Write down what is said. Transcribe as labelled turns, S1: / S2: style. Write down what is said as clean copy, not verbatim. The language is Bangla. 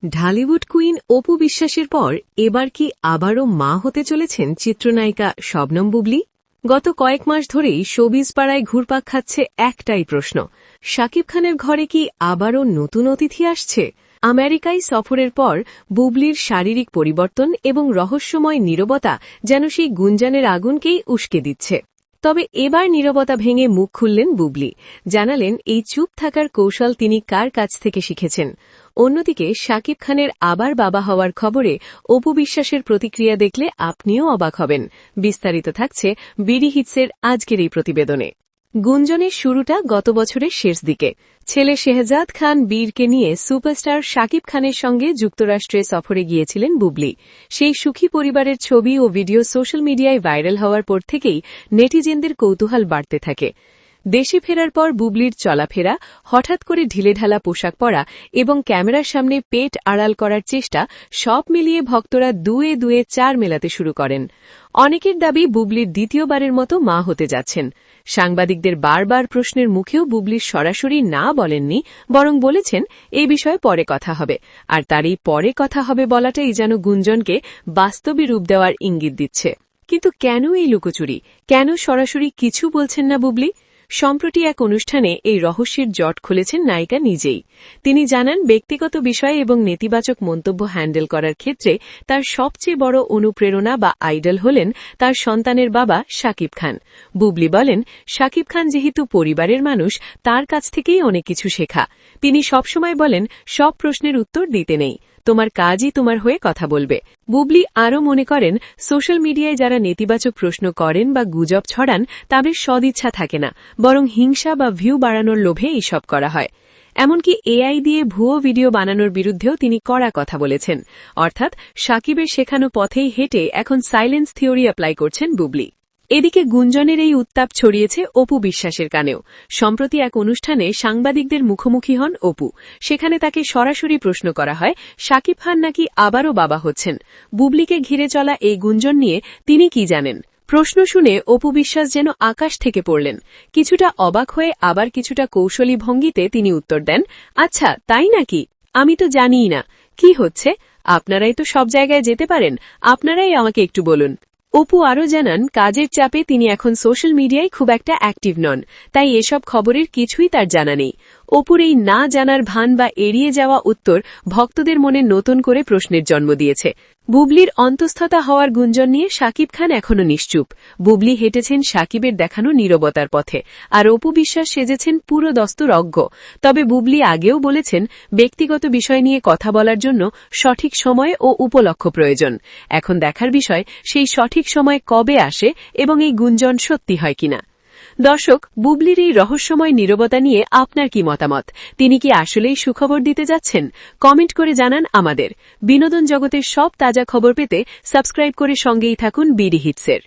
S1: ঢালিউড কুইন অপু বিশ্বাসের পর এবার কি আবারও মা হতে চলেছেন চিত্রনায়িকা শবনম বুবলী? গত কয়েক মাস ধরেই শোবিজ পাড়ায় ঘুরপাক খাচ্ছে একটাই প্রশ্ন, শাকিব খানের ঘরে কি আবারও নতুন অতিথি আসছে? আমেরিকায় সফরের পর বুবলির শারীরিক পরিবর্তন এবং রহস্যময় নীরবতা যেন সেই গুঞ্জনের আগুনকেই উস্কে দিচ্ছে। তবে এবার নীরবতা ভেঙে মুখ খুললেন বুবলি, জানালেন এই চুপ থাকার কৌশল তিনি কার কাছ থেকে শিখেছেন। অন্যদিকে শাকিব খানের আবার বাবা হওয়ার খবরে অপু বিশ্বাসের প্রতিক্রিয়া দেখলে আপনিও অবাক হবেন। বিস্তারিত থাকছে বিডি হিটসের আজকের এই প্রতিবেদনে। গুঞ্জনের শুরুটা গত বছরের শেষ দিকে। ছেলে শেহজাদ খান বীরকে নিয়ে সুপারস্টার শাকিব খানের সঙ্গে যুক্তরাষ্ট্রে সফরে গিয়েছিলেন বুবলি। সেই সুখী পরিবারের ছবি ও ভিডিও সোশ্যাল মিডিয়ায় ভাইরাল হওয়ার পর থেকেই নেটিজেনদের কৌতূহল বাড়তে থাকে। দেশে ফেরার পর বুবলির চলাফেরা, হঠাৎ করে ঢিলেঢালা পোশাক পরা এবং ক্যামেরার সামনে পেট আড়াল করার চেষ্টা, সব মিলিয়ে ভক্তরা দুয়ে দুয়ে চার মেলাতে শুরু করেন। অনেকের দাবি বুবলির দ্বিতীয়বারের মতো মা হতে যাচ্ছেন। সাংবাদিকদের বারবার প্রশ্নের মুখেও বুবলির সরাসরি না বলেননি, বরং বলেছেন এই বিষয়ে পরে কথা হবে। আর তারই পরে কথা হবে বলাটাই যেন গুঞ্জনকে বাস্তবে রূপ দেওয়ার ইঙ্গিত দিচ্ছে। কিন্তু কেন এই লুকোচুরি? কেন সরাসরি কিছু বলছেন না বুবলি? সম্প্রতি এক অনুষ্ঠানে এই রহস্যের জট খুলেছেন নায়িকা নিজেই। তিনি জানান, ব্যক্তিগত বিষয় এবং নেতিবাচক মন্তব্য হ্যান্ডেল করার ক্ষেত্রে তার সবচেয়ে বড় অনুপ্রেরণা বা আইডল হলেন তার সন্তানের বাবা শাকিব খান। বুবলি বলেন, শাকিব খান যেহেতু পরিবারের মানুষ, তার কাছ থেকেই অনেক কিছু শেখা। তিনি সবসময় বলেন, সব প্রশ্নের উত্তর দিতে নেই, তোমার কাজই তোমার হয়ে কথা বলবে। বুবলি আরও মনে করেন, সোশ্যাল মিডিয়ায় যারা নেতিবাচক প্রশ্ন করেন বা গুজব ছড়ান, তাদের সদিচ্ছা থাকে না, বরং হিংসা বা ভিউ বাড়ানোর লোভে এইসব করা হয়। এমনকি এআই দিয়ে ভুয়ো ভিডিও বানানোর বিরুদ্ধেও তিনি কড়া কথা বলেছেন। অর্থাৎ শাকিবের শেখানো পথেই হেঁটে এখন সাইলেন্স থিওরি অ্যাপ্লাই করছেন বুবলি। এদিকে গুঞ্জনের এই উত্তাপ ছড়িয়েছে অপু বিশ্বাসের কানেও। সম্প্রতি এক অনুষ্ঠানে সাংবাদিকদের মুখোমুখি হন অপু। সেখানে তাকে সরাসরি প্রশ্ন করা হয়, শাকিব খান নাকি আবারও বাবা হচ্ছেন। বুবলিকে ঘিরে চলা এই গুঞ্জন নিয়ে তিনি কি জানেন? প্রশ্ন শুনে অপু বিশ্বাস যেন আকাশ থেকে পড়লেন। কিছুটা অবাক হয়ে আবার কিছুটা কৌশলী ভঙ্গিতে তিনি উত্তর দেন, আচ্ছা তাই নাকি? আমি তো জানিই না কি হচ্ছে। আপনারাই তো সব জায়গায় যেতে পারেন, আপনারাই আমাকে একটু বলুন। অপু আরও জানান, কাজের চাপে তিনি এখন সোশ্যাল মিডিয়ায় খুব একটা অ্যাক্টিভ নন, তাই এসব খবরের কিছুই তার জানা নেই। অপুর এই না জানার ভান বা এড়িয়ে যাওয়া উত্তর ভক্তদের মনে নতুন করে প্রশ্নের জন্ম দিয়েছে। বুবলির অন্তঃস্থতা হওয়ার গুঞ্জন নিয়ে শাকিব খান এখনও নিশ্চুপ। বুবলি হেঁটেছেন শাকিবের দেখানো নীরবতার পথে, আর অপু বিশ্বাস সেজেছেন পুরো দস্তুর অজ্ঞ। তবে বুবলি আগেও বলেছেন, ব্যক্তিগত বিষয় নিয়ে কথা বলার জন্য সঠিক সময় ও উপলক্ষ প্রয়োজন। এখন দেখার বিষয় সেই সঠিক সময় কবে আসে এবং এই গুঞ্জন সত্যি হয় কিনা। দর্শক, বুবলির এই রহস্যময় নীরবতা নিয়ে আপনার কি মতামত? তিনি কি আসলেই সুখবর দিতে যাচ্ছেন? কমেন্ট করে জানান আমাদের। বিনোদন জগতের সব তাজা খবর পেতে সাবস্ক্রাইব করে সঙ্গেই থাকুন বিডি হিটসের।